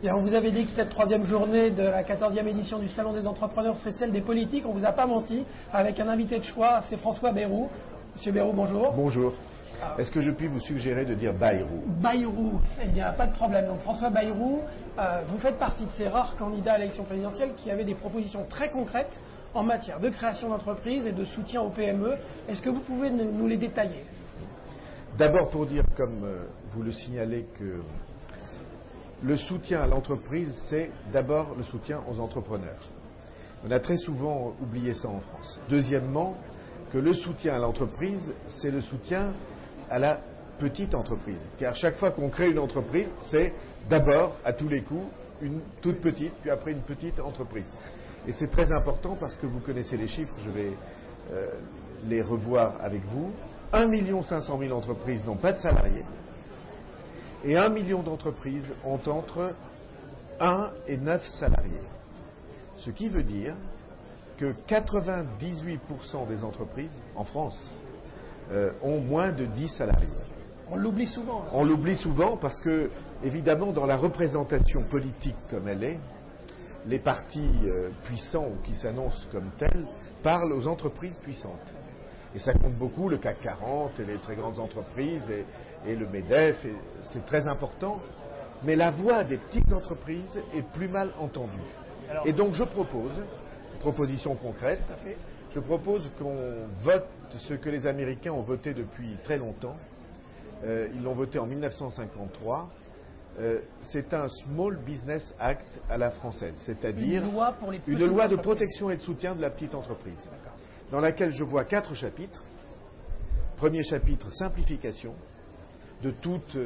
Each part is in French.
Et on vous avait dit que cette troisième journée de la 14e édition du Salon des entrepreneurs serait celle des politiques. On ne vous a pas menti, avec un invité de choix, c'est François Bayrou. Monsieur Bayrou, bonjour. Bonjour. Est-ce que je puis vous suggérer de dire Bayrou? Bayrou, eh bien, pas de problème. Donc François Bayrou, vous faites partie de ces rares candidats à l'élection présidentielle qui avaient des propositions très concrètes en matière de création d'entreprises et de soutien aux PME. Est-ce que vous pouvez nous les détailler? D'abord pour dire, comme vous le signalez, que le soutien à l'entreprise, c'est d'abord le soutien aux entrepreneurs. On a très souvent oublié ça en France. Deuxièmement, que le soutien à l'entreprise, c'est le soutien à la petite entreprise. Car chaque fois qu'on crée une entreprise, c'est d'abord, à tous les coups, une toute petite, puis après une petite entreprise. Et c'est très important parce que vous connaissez les chiffres, je vais les revoir avec vous. 1 500 000 entreprises n'ont pas de salariés et 1 million d'entreprises ont entre 1 et 9 salariés. Ce qui veut dire que 98% des entreprises en France ont moins de 10 salariés. On l'oublie souvent. On l'oublie souvent parce que, évidemment, dans la représentation politique comme elle est, les partis puissants ou qui s'annoncent comme tels parlent aux entreprises puissantes. Et ça compte beaucoup, le CAC 40 et les très grandes entreprises et le MEDEF, c'est très important. Mais la voix des petites entreprises est plus mal entendue. Alors, et donc je propose, proposition concrète, je propose qu'on vote ce que les Américains ont voté depuis très longtemps. Ils l'ont voté en 1953. C'est un Small Business Act à la française, c'est-à-dire une loi de protection et de soutien de la petite entreprise, dans laquelle je vois 4 chapitres. Premier chapitre, simplification de toutes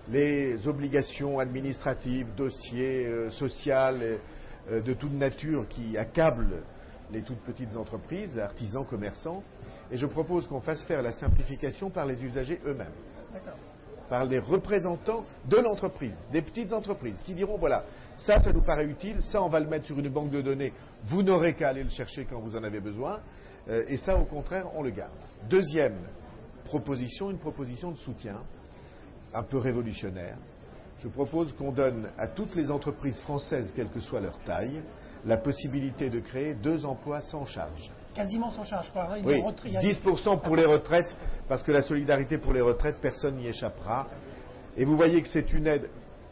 les obligations administratives, dossiers, sociales, de toute nature qui accablent les toutes petites entreprises, artisans, commerçants. Et je propose qu'on fasse faire la simplification par les usagers eux-mêmes. Par les représentants de l'entreprise, des petites entreprises, qui diront, voilà, ça nous paraît utile, ça, on va le mettre sur une banque de données, vous n'aurez qu'à aller le chercher quand vous en avez besoin, et ça, au contraire, on le garde. Deuxième proposition, une proposition de soutien, un peu révolutionnaire. Je propose qu'on donne à toutes les entreprises françaises, quelle que soit leur taille, la possibilité de créer 2 emplois sans charge. Quasiment sans charge, quoi. Oui, 10% pour les retraites, parce que la solidarité pour les retraites, personne n'y échappera. Et vous voyez que c'est une aide,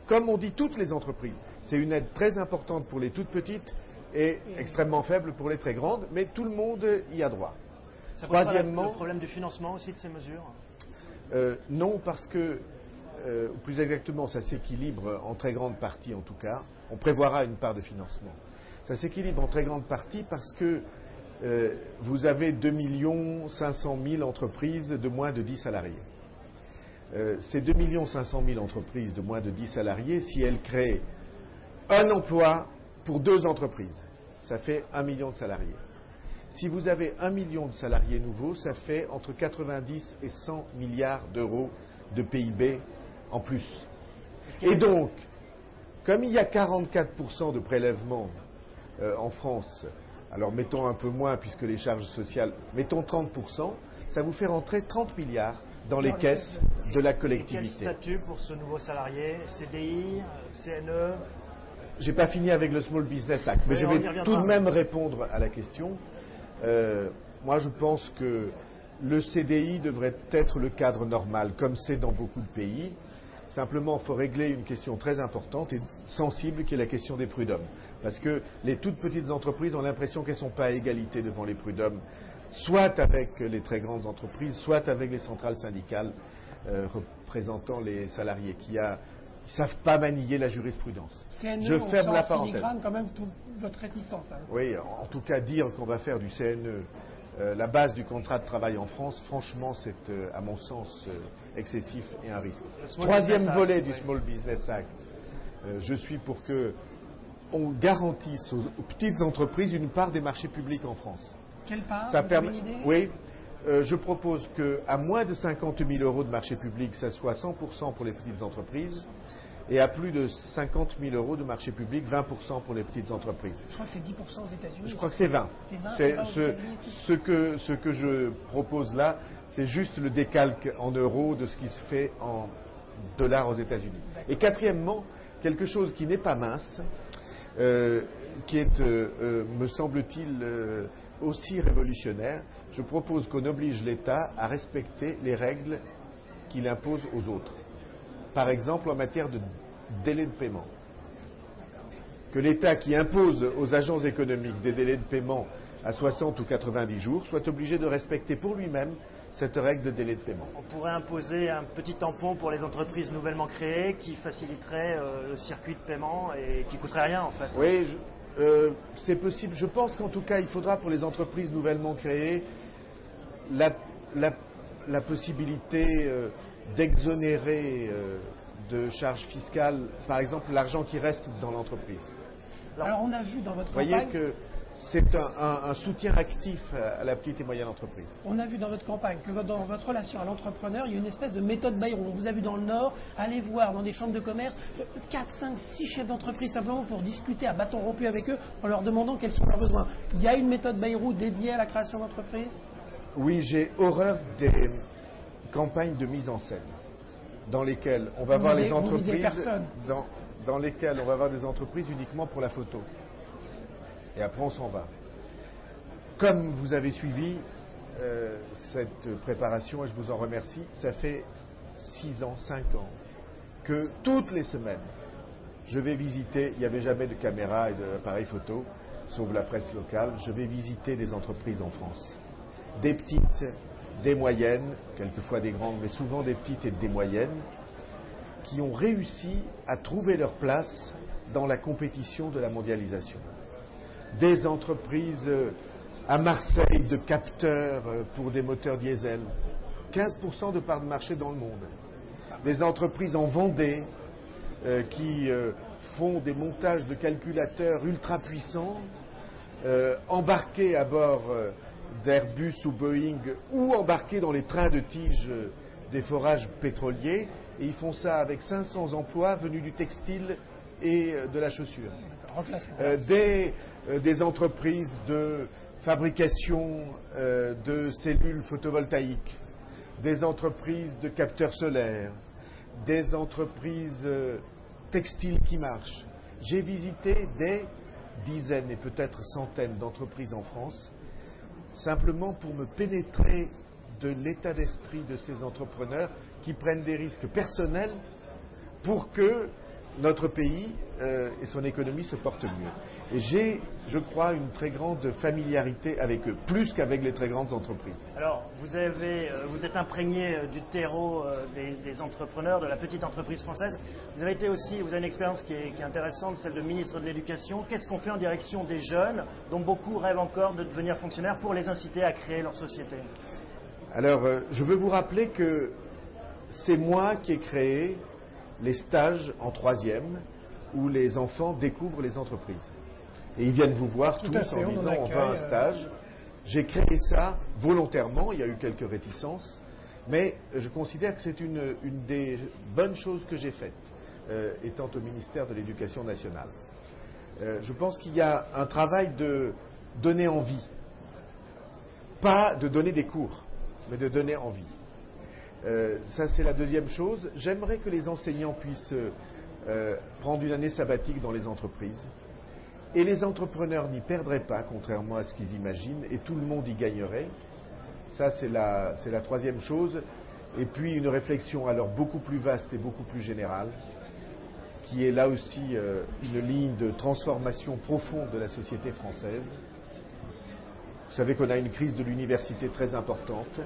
comme on dit toutes les entreprises, c'est une aide très importante pour les toutes petites et extrêmement faible pour les très grandes, mais tout le monde y a droit. Ça pose Troisièmement, pas le problème du financement aussi de ces mesures? Non, parce que, ou plus exactement, ça s'équilibre en très grande partie en tout cas. On prévoira une part de financement. Ça s'équilibre en très grande partie parce que vous avez 2 500 000 entreprises de moins de 10 salariés. Ces 2 500 000 entreprises de moins de 10 salariés, si elles créent un emploi pour 2 entreprises, ça fait 1 million de salariés. Si vous avez 1 million de salariés nouveaux, ça fait entre 90 et 100 milliards d'euros de PIB en plus. Et donc, comme il y a 44% de prélèvements en France, alors mettons un peu moins puisque les charges sociales, mettons 30%, ça vous fait rentrer 30 milliards dans les caisses de la collectivité. Quel statut pour ce nouveau salarié? CDI, CNE? J'ai pas fini avec le Small Business Act, mais je vais tout de même répondre à la question. Moi, je pense que le CDI devrait être le cadre normal, comme c'est dans beaucoup de pays. Simplement, il faut régler une question très importante et sensible, qui est la question des prud'hommes. Parce que les toutes petites entreprises ont l'impression qu'elles ne sont pas à égalité devant les prud'hommes, soit avec les très grandes entreprises, soit avec les centrales syndicales représentant les salariés, qui ne savent pas manier la jurisprudence. CNE, je ferme la parenthèse. Quand même toute votre réticence. Hein. Oui, en tout cas, dire qu'on va faire du CNE la base du contrat de travail en France, franchement, c'est, à mon sens, excessif et un risque. Troisième volet du Small Business Act, je suis pour que on garantisse aux petites entreprises une part des marchés publics en France. Quelle part? Ça vous avez une idée? Oui, je propose qu'à moins de 50 000 euros de marché public, ça soit 100% pour les petites entreprises, et à plus de 50 000 euros de marché public, 20% pour les petites entreprises. Je crois que c'est 10% aux États-Unis. Je crois que c'est 20. Ce que je propose là, c'est juste le décalque en euros de ce qui se fait en dollars aux États-Unis. Et quatrièmement, quelque chose qui n'est pas mince, qui est, me semble-t-il, aussi révolutionnaire. Je propose qu'on oblige l'État à respecter les règles qu'il impose aux autres. Par exemple, en matière de délai de paiement. Que l'État qui impose aux agents économiques des délais de paiement à 60 ou 90 jours soit obligé de respecter pour lui-même cette règle de délai de paiement. On pourrait imposer un petit tampon pour les entreprises nouvellement créées qui faciliterait le circuit de paiement et qui coûterait rien en fait. Oui, c'est possible. Je pense qu'en tout cas, il faudra pour les entreprises nouvellement créées la possibilité d'exonérer de charges fiscales, par exemple, l'argent qui reste dans l'entreprise. Alors on a vu dans votre campagne... Vous voyez que c'est un soutien actif à la petite et moyenne entreprise. On a vu dans votre campagne que dans votre relation à l'entrepreneur, il y a une espèce de méthode Bayrou. On vous a vu dans le Nord aller voir dans des chambres de commerce 4, 5, 6 chefs d'entreprise simplement pour discuter à bâton rompu avec eux en leur demandant quels sont leurs besoins. Il y a une méthode Bayrou dédiée à la création d'entreprises? Oui, j'ai horreur des campagnes de mise en scène dans lesquelles on va voir les entreprises dans lesquelles on va voir des entreprises uniquement pour la photo. Et après, on s'en va. Comme vous avez suivi cette préparation, et je vous en remercie, ça fait 6 ans, 5 ans, que toutes les semaines, je vais visiter, il n'y avait jamais de caméra et d'appareil photo, sauf la presse locale, je vais visiter des entreprises en France. Des petites, des moyennes, quelquefois des grandes, mais souvent des petites et des moyennes, qui ont réussi à trouver leur place dans la compétition de la mondialisation. Des entreprises à Marseille de capteurs pour des moteurs diesel, 15% de part de marché dans le monde. Des entreprises en Vendée qui font des montages de calculateurs ultra puissants, embarqués à bord d'Airbus ou Boeing ou embarqués dans les trains de tige des forages pétroliers, et ils font ça avec 500 emplois venus du textile et de la chaussure. Des entreprises de fabrication de cellules photovoltaïques, des entreprises de capteurs solaires, des entreprises textiles qui marchent. J'ai visité des dizaines et peut-être centaines d'entreprises en France, simplement pour me pénétrer de l'état d'esprit de ces entrepreneurs qui prennent des risques personnels pour que notre pays et son économie se portent mieux. Et j'ai, je crois, une très grande familiarité avec eux, plus qu'avec les très grandes entreprises. Alors, vous êtes imprégné du terreau des entrepreneurs, de la petite entreprise française. Vous avez une expérience qui est intéressante, celle de ministre de l'Éducation. Qu'est-ce qu'on fait en direction des jeunes, dont beaucoup rêvent encore de devenir fonctionnaires, pour les inciter à créer leur société? Alors, je veux vous rappeler que c'est moi qui ai créé les stages en 3e, où les enfants découvrent les entreprises. Et ils viennent vous voir tous en disant on va à un stage. J'ai créé ça volontairement, il y a eu quelques réticences, mais je considère que c'est une des bonnes choses que j'ai faites, étant au ministère de l'Éducation nationale. Je pense qu'il y a un travail de donner envie, pas de donner des cours, mais de donner envie. Ça, c'est la deuxième chose. J'aimerais que les enseignants puissent prendre une année sabbatique dans les entreprises. Et les entrepreneurs n'y perdraient pas, contrairement à ce qu'ils imaginent, et tout le monde y gagnerait. Ça, c'est la troisième chose. Et puis, une réflexion alors beaucoup plus vaste et beaucoup plus générale, qui est là aussi une ligne de transformation profonde de la société française. Vous savez qu'on a une crise de l'université très importante,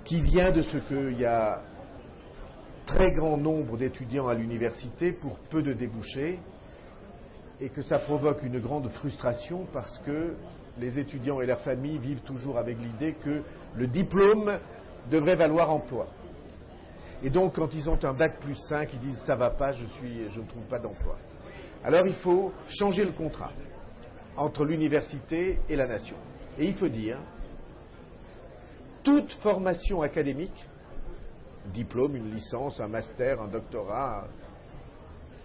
qui vient de ce qu'il y a très grand nombre d'étudiants à l'université pour peu de débouchés, et que ça provoque une grande frustration parce que les étudiants et leurs familles vivent toujours avec l'idée que le diplôme devrait valoir emploi. Et donc, quand ils ont un bac plus 5, ils disent « ça va pas, je ne trouve pas d'emploi ». Alors, il faut changer le contrat entre l'université et la nation. Et il faut dire, toute formation académique, diplôme, une licence, un master, un doctorat,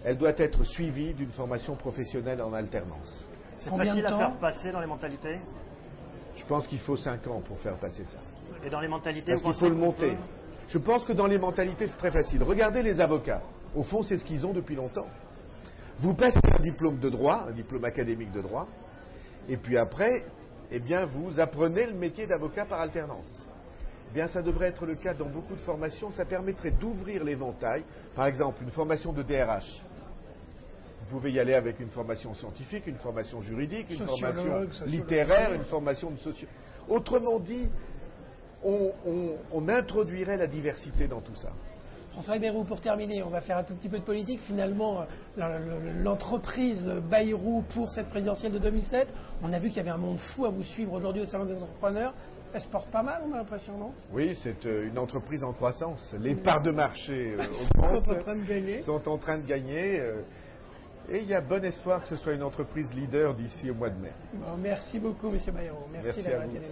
elle doit être suivie d'une formation professionnelle en alternance. C'est facile à faire passer dans les mentalités? Je pense qu'il faut 5 ans pour faire passer ça. Et dans les mentalités, parce qu'il faut le monter. Je pense que dans les mentalités, c'est très facile. Regardez les avocats. Au fond, c'est ce qu'ils ont depuis longtemps. Vous passez un diplôme de droit, un diplôme académique de droit, et puis après, eh bien, vous apprenez le métier d'avocat par alternance. Eh bien, ça devrait être le cas dans beaucoup de formations. Ça permettrait d'ouvrir l'éventail. Par exemple, une formation de DRH. Vous pouvez y aller avec une formation scientifique, une formation juridique, une formation littéraire, une formation de sociologue. Autrement dit, on introduirait la diversité dans tout ça. François Bayrou, pour terminer, on va faire un tout petit peu de politique. Finalement, l'entreprise Bayrou pour cette présidentielle de 2007, on a vu qu'il y avait un monde fou à vous suivre aujourd'hui au Salon des entrepreneurs. Elle se porte pas mal, on a l'impression, non? Oui, c'est une entreprise en croissance. Les parts de marché augmentent, sont en train de gagner. Et il y a bon espoir que ce soit une entreprise leader d'ici au mois de mai. Bon, merci beaucoup, M. Bayrou. Merci d'avoir été là.